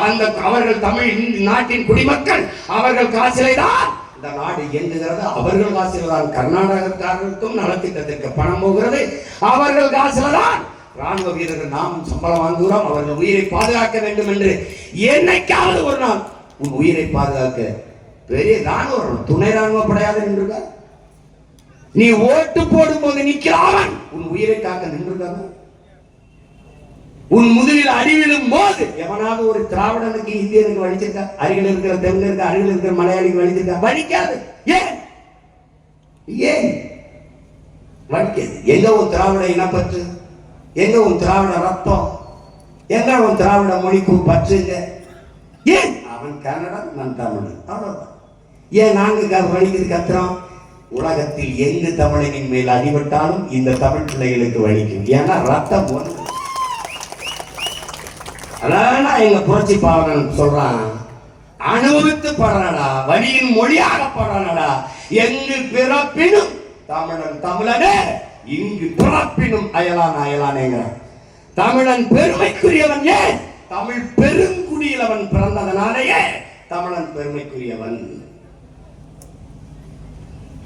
அந்த அவர்கள் தமிழ் நாட்டின் குடிமக்கள், அவர்கள் காசிலே தான் இந்த நாடு இயங்குகிறது. அவர்கள் காசில தான் கர்நாடகக்காரருக்கும் நலத்திட்டத்திற்கு பணம் போகிறது. அவர்கள் காசில தான் ராணுவ வீரர்கள் நாம் சம்பளம் வாங்குகிறோம். அவர்கள் உயிரை பாதுகாக்க வேண்டும் என்று என்னைக்காவது ஒரு நாள் உன் உயிரை பாதுகாக்க பெரிய ராணுவ துணை ராணுவ படையாக நின்றுக்க, நீ ஓட்டு போடும் போது நிற்கிறான் உன் உயிரை காக்க நின்றுக்காங்க. உன் முதுகில் அடிவிடும் போது எவனாவது ஒரு திராவிடனுக்கு இந்தியனுக்கு வலிச்சிருக்கா? அருகில் இருக்கிற தெலுங்கு, அருகில் இருக்கிற மலையாளிக்கு வலிச்சிருக்கா? வலிக்காது. ஏன் ஏன் வலிக்காது? எங்க உன் திராவிட இனப்பற்று? எங்க உன் திராவிட ரத்தம்? எங்க உன் திராவிட மொழிக்கு பற்றுங்க? ஏன் அவன் கன்னடம், நான் தமிழ், அவ்வளவுதான். ஏன் நாங்க வலிக்குது கத்துறோம்? உலகத்தில் எங்கு தமிழனின் மேல் அடிபட்டாலும் இந்த தமிழ் பிள்ளைகளுக்கு வலிக்கும். ஏன்னா ரத்தம் ஒன்று. அதான் எங்க புரட்சி பாவனன் சொல்றான், அனுபவித்து படுறாடா, வழியின் மொழியாக படுறானடா. எங்கு பிறப்பினும் தமிழன் தமிழனே, இங்கு பிறப்பினும் அயலான் அயலானேங்க. தமிழன் பெருமைக்குரியவன். ஏன்? தமிழ் பெருங்குடியில் அவன் பிறந்ததனாலேயே தமிழன் பெருமைக்குரியவன்.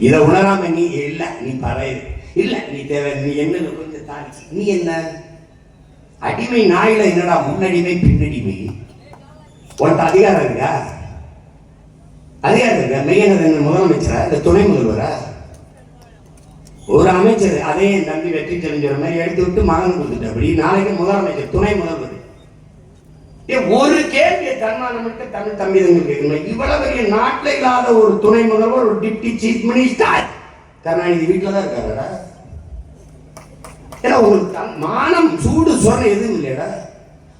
இதை உணராம நீ இல்ல, நீ பறைய இல்ல, நீ தேவை, நீ என்ன கொஞ்சம் தாண்டி, நீ என்ன அடிமை நாயில என்னடா முன்னடிமை பின்னடிமை? உன்ட்ட அதிகாரம் இருக்கா? அதிகாரம் இருக்கா? மெய்யனது முதலமைச்சரா இல்ல துணை முதல்வரா? ஒரு அமைச்சர் அதே நம்பி வெற்றி தெரிஞ்ச மாதிரி எடுத்து விட்டு மகன் கொடுத்துட்டு அப்படி நாளைக்கு முதலமைச்சர் துணை முதல்வர். ஒரு கேள்வியை தன்மானமிட்டு தமிழ் தம்பிதங்கள் கேட்கணும். இவ்வளவு பெரிய நாட்டில் இல்லாத ஒரு துணை முதல்வர், ஒரு டிப்டி சீஃப் மினிஸ்டர் கருணாநிதி வீட்டில் தான் இருக்காருடா. ஏன்னா உங்களுக்கு மானம் சூடு சொன்ன எதுவும் இல்லையடா.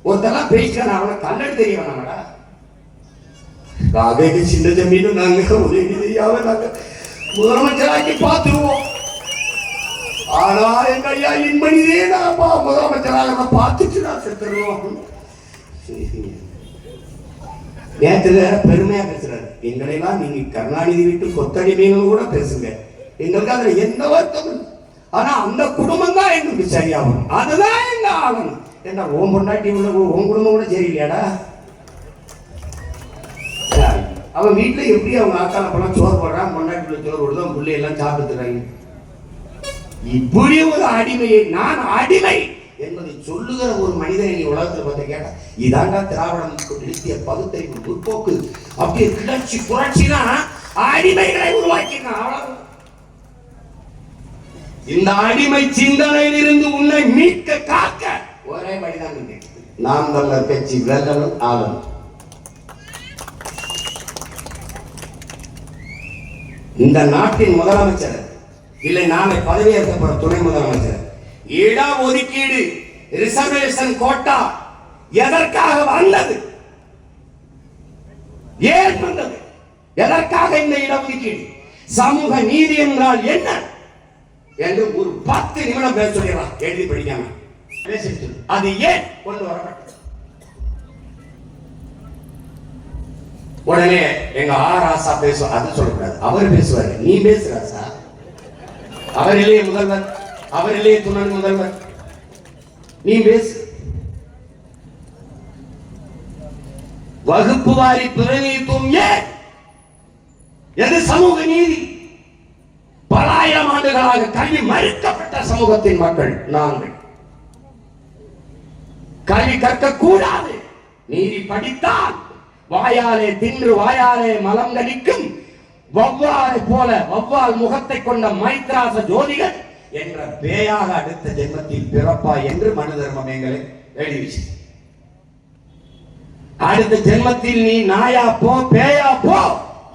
ஒருத்தெல்லாம் பேசினா அவனை கல்லடு தெரிய வேணாமடா. காவேரி சின்ன ஜமீனும் நாங்க உதவி செய்யாம நாங்க முதலமைச்சராக்கி பார்த்துருவோம். ஆனா எங்க ஐயா இன்பனிதே நான் முதலமைச்சராக பார்த்துட்டு நான் செத்துருவோம். நேற்று பெருமையா பேசுறாரு. எங்களையெல்லாம் நீங்க கருணாநிதி வீட்டு கொத்தடிமைன்னு கூட பேசுங்க, எங்களுக்கு அதுல எந்த வருத்தமும். ஆனா அந்த குடும்பம் தான் எங்களுக்கு சரியாகணும், அதுதான் எங்க ஆகணும். என்ன ஓம் பொண்டாட்டி உள்ள உன் குடும்பம் கூட சரியில்லையாடா? அவன் வீட்டுல எப்படி அவங்க ஆக்கால பழம் சோறு போடுறான், பொண்டாட்டில சோறு போடுதான், பிள்ளையெல்லாம் சாப்பிட்டுறாங்க. இப்படி ஒரு அடிமையை, நான் அடிமை என்பதை சொல்லுகிற ஒரு மனிதனை நீ உலகத்தில் பார்த்து கேட்டா, இதாண்டா திராவிடம் நிறுத்திய பகுத்தறிவு முற்போக்கு. அப்படியே கிளர்ச்சி புரட்சினா அடிமைகளை உருவாக்கினான். அவ்வளவு. இந்த அடிமை சிந்தனையில் இருந்து உன்னை மீட்க காக்க ஒரே வழிதான் நாம் தமிழர் கட்சி விலகலும் ஆகணும். இந்த நாட்டின் முதலமைச்சர் இல்லை நாளை பதவியேற்கப்பட துணை முதலமைச்சர், இட ஒதுக்கீடு ரிசர்வேஷன் கோட்டா எதற்காக வந்தது? ஏன் வந்தது? எதற்காக இந்த இடஒதுக்கீடு? சமூக நீதி என்றால் என்ன என்று ஒரு 10 நிமிடம் பேச சொல்லிடலாம். எழுதி படிக்காம பேசிட்டு அது ஏன் கொண்டு வரப்பட்டது? உடனே எங்க ஆராசா பேசுவார். அது சொல்லக்கூடாது, அவர் பேசுவாரு. நீ பேசுறாசா? அவர் இல்லையே முதல்வர், அவர் இல்லையே துணை முதல்வர், நீ பேசு. வகுப்பு வாரி பிரதிநிதித்துவம் ஏன்? எது சமூக நீதி? பல ஆயிரம் ஆண்டுகளாக கல்வி மறுக்கப்பட்ட சமூகத்தின் மக்கள் நாங்கள். கல்வி கற்க கூடாது. நீதி படித்தால் வாயாலே தின்று வாயாலே மலம் கழிக்கும் வவ்வாலை போல வவ்வால் முகத்தை கொண்ட மைத்ராச ஜோதிகள் என்ற பேயாக அடுத்த ஜென்மத்தில் பிறப்பா என்று மனு தர்மம் எங்களை எழுதிச்சு. அடுத்த ஜென்மத்தில் நீ நாயா போ, பேயா போ,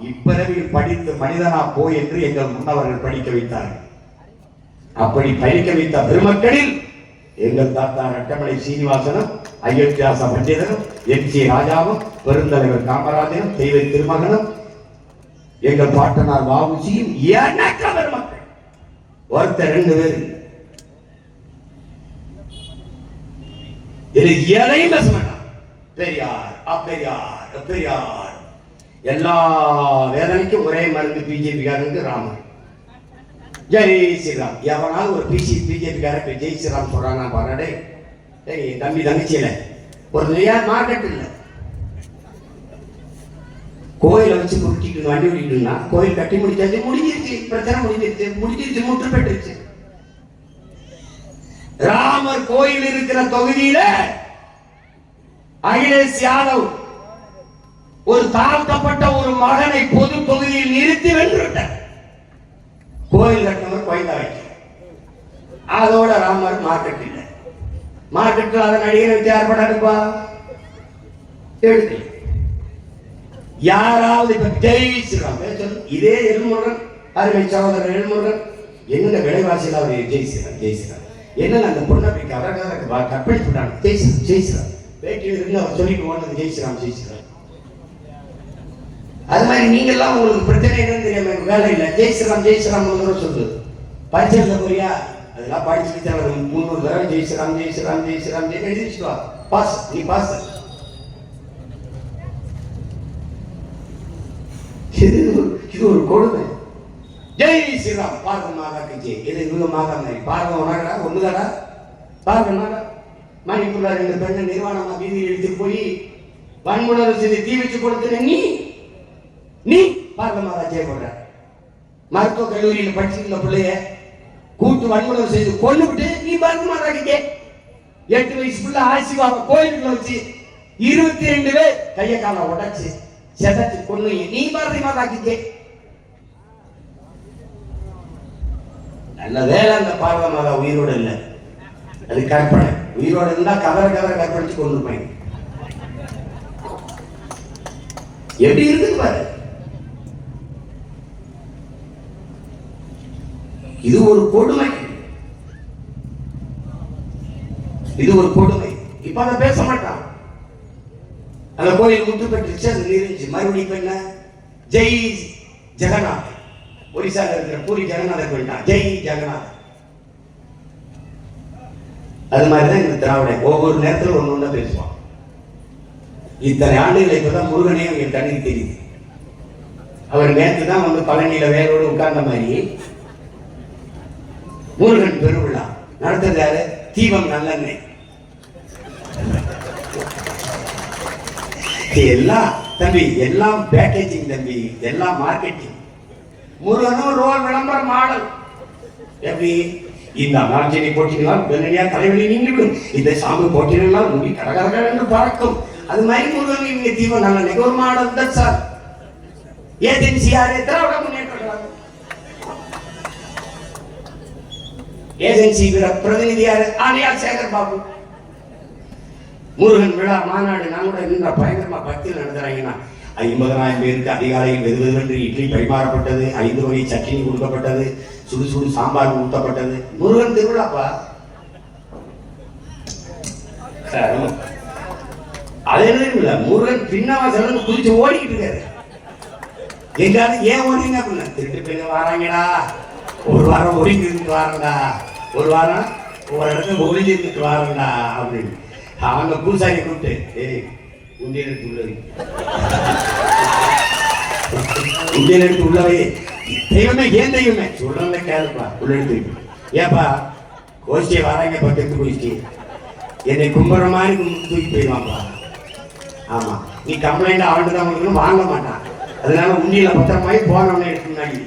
இப்பிறவியில் படித்து மனிதனா போ என்று எங்கள் முன்னவர்கள் படிக்க வைத்தார்கள். அப்படி படிக்க வைத்த பெருமக்களில் எங்கள் தாத்தா ரட்டமலை சீனிவாசனும், அயோத்தியாச பண்டிதனும், எம்.சி. ராஜாவும், பெருந்தலைவர் காமராஜனும், தெய்வ திருமகனும், எங்கள் பாட்டனார் வாவுசியும் எண்ணற்ற பெருமக்கள். ஒருத்தர் 2 பேர் எதையும் பேச மாட்டான். பெரியார் அப்பெரியார் பெரியார். எல்லா வேதனைக்கும் ஒரே மருந்து பிஜேபி காரனுக்கு ராமர். ஜெய் ஸ்ரீராம். எவனாவது ஒரு பிஜேபி காரன் ஜெய் ஸ்ரீராம் சொல்றாங்க பாருடே. தம்பி தங்கச்சியில ஒரு மார்க்கெட் இல்லை. கோயிலை வச்சு குடிச்சிட்டு வண்டி ஓடிட்டுனா கோயில் கட்டி முடிச்சாச்சு, முடிஞ்சிருச்சு, பிரச்சனை முடிஞ்சிருச்சு, முற்று பெற்றுச்சு. ராமர் கோயில் இருக்கிற தொகுதியில அகிலேஷ் யாதவ் ஒரு தாழ்த்தப்பட்ட ஒரு மகனை பொது தொகுதியில் நிறுத்தி வென்றுவிட்டார். கோயில் கட்டினவர் கோயிலா வைக்க, அதோட ராமர் மார்க்கெட் இல்லை. மார்க்கெட்டில் அதை நடிகரை வச்சு ஏற்படாதுப்பா எடுக்கல. யாராவது இப்ப ஜெய் ஸ்ரீராம் இதே எல்முருகன், அருமை சகோதரர் எல்முருகன், என்னென்ன விலைவாசியில் அவர் ஜெய் ஸ்ரீராம் ஜெய் ஸ்ரீராம் என்னென்ன அந்த பொண்ணை கற்பழிச்சுட்டாங்க. ஜெய் ஸ்ரீராம் ஜெய் ஸ்ரீராம் பேட்டியில் இருந்து அவர் சொல்லிட்டு ஓடுறது ஜெய் ஸ்ரீராம் ஜெய் ஸ்ரீராம். அது மாதிரி நீங்க எல்லாம் உங்களுக்கு பிரச்சனை என்னன்னு தெரியாம வேலை இல்லை, ஜெய் ஸ்ரீராம் ஜெய் ஸ்ரீராம் சொல்லுது. பரிசு புரியா அதெல்லாம் படிச்சுட்டு 300 தடவை ஜெய் ஸ்ரீராம் ஜெய் ஸ்ரீராம் ஜெய் ஸ்ரீராம் ஜெய் எழுதிச்சுட்டு வா, பாஸ், நீ பாஸ். இது ஒரு கொடுமை. ஜெய் ஸ்ரீராம் பாரத மாதாக்கு ஜெய். இது இவங்க மாதா மாதிரி பாரதம் உனகடா ஒண்ணுதாடா பாரதமாடா. மணிப்பூர்ல 2 பெண்ணை நிர்வாணமா வீதியில் எடுத்துட்டு போய் வன்முறை செஞ்சு தீ வச்சு கொடுத்துன நீ பாரத மாதா ஜெய் போடுற. மருத்துவ கல்லூரியில் படிச்சிருந்த பிள்ளைய கூட்டு வன்முறை செய்து கொண்டு விட்டு நீ பாரத மாதாக்கு ஜெய். 8 வயசு பிள்ளை ஆசிவாக கோயிலுக்குள்ள வச்சு 22 பேர் கைய கால உடைச்சு செதச்சு கொண்டு நீ பாரதி மாதாக்கு ஜெய். நல்ல வேலை அந்த பாரத மாதா உயிரோடு இல்லை, அது கற்பனை. உயிரோடு இருந்தா கதற கற்பழிச்சு கொண்டு போய் எப்படி இருக்குது பாரு. இது ஒரு கொடுமை, இது ஒரு கொடுமை. இப்ப அதை பேச மாட்டான். அந்த கோயில் முத்து பெற்றுச்சு, அது நீரிஞ்சு. மறுபடியும் என்ன ஜெய் ஜெகநாத், ஒரிசால இருக்கிற பூரி ஜெகநாதர் போயிட்டான் ஜெய் ஜெகநாத். அது மாதிரிதான் இந்த திராவிட ஒவ்வொரு நேரத்தில் ஒண்ணு பேசுவான். இத்தனை ஆண்டுகளை இப்பதான் முருகனே என் கண்ணுக்கு தெரியுது. அவர் நேற்று தான் வந்து பழனியில வேரோடு உட்கார்ந்த மாதிரி முருகன் பெருவிழா நடத்துறது யாரு? தீபம் நல்லெண்ணெய். எல்லாம் தம்பி, எல்லாம் பேக்கேஜிங் தம்பி, எல்லாம் மார்க்கெட்டிங். முருகனும் ரோல் விளம்பர மாடல். எப்படி இந்த நாட்சியை போட்டினால் வெள்ளனியா தலைவலி நீங்கிவிடும், இந்த சாம்பு போட்டினால் முடி கடகரகர் என்று பறக்கும். அது மாதிரி முருகன் இவங்க தீபம் நல்லெண்ணெய் ஒரு மாடல் தான் சார். ஏஜென்சி யாரு? திராவிட முன்னேற்ற கழகம். ஏஜென்சி பிரதிநிதி யாரு? ஆலியார் சேகர் பாபு. முருகன் விழா மாநாடு நான் கூட நின்ற பயங்கரமா பக்தியில் நடத்துறாங்கன்னா 50,000 பேருக்கு அதிகாலையில் வெதுவென்று இட்லி பரிமாறப்பட்டது, 5 வகை சட்னி கொடுக்கப்பட்டது, சுடு சுடு சாம்பார் ஊட்டப்பட்டது. முருகன் திருவிழாப்பா. அதே இல்ல, முருகன் பின்னவாசல குதிச்சு ஓடிக்கிட்டு இருக்காரு. எங்காவது ஏன் ஓடிங்க அப்படின்னா, திருட்டு பின்ன வராங்கடா, ஒரு வாரம் ஒதுங்கி இருந்துட்டு வாரண்டா, ஒரு வாரம் ஒரு இடத்துல ஒதுங்கி இருந்துட்டு வாரண்டா அப்படின்னு அவங்க பூசாரி கூப்பிட்டு, ஏய் உண்டியல் எடுத்து உள்ளவை, உண்டியல் எடுத்து உள்ளவை, தெய்வமே ஏன் தெய்வமே சொல்றத கேளுப்பா, உள்ள எடுத்து ஏப்பா கோஷ்டியை வராங்க பக்கத்து கோஷ்டி என்னை கும்புற மாதிரி தூக்கி போயிடுவாப்பா. ஆமா, நீ கம்ப்ளைண்ட் அவன்ட்டு தான் உங்களுக்கு வாங்க மாட்டான். அதனால உண்டியில பத்திரமாயி போனவனை எடுத்துனாங்க.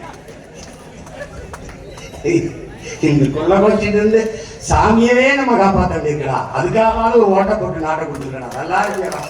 இந்த கொள்ள கோஷ்டிட்டு இருந்து சாமியவே நம்ம காப்பாற்ற வேண்டியிருக்கலாம். அதுக்காக ஒரு ஓட்டை போட்டு நாட்டை கொடுத்துருக்கா. நல்லா இருக்கா?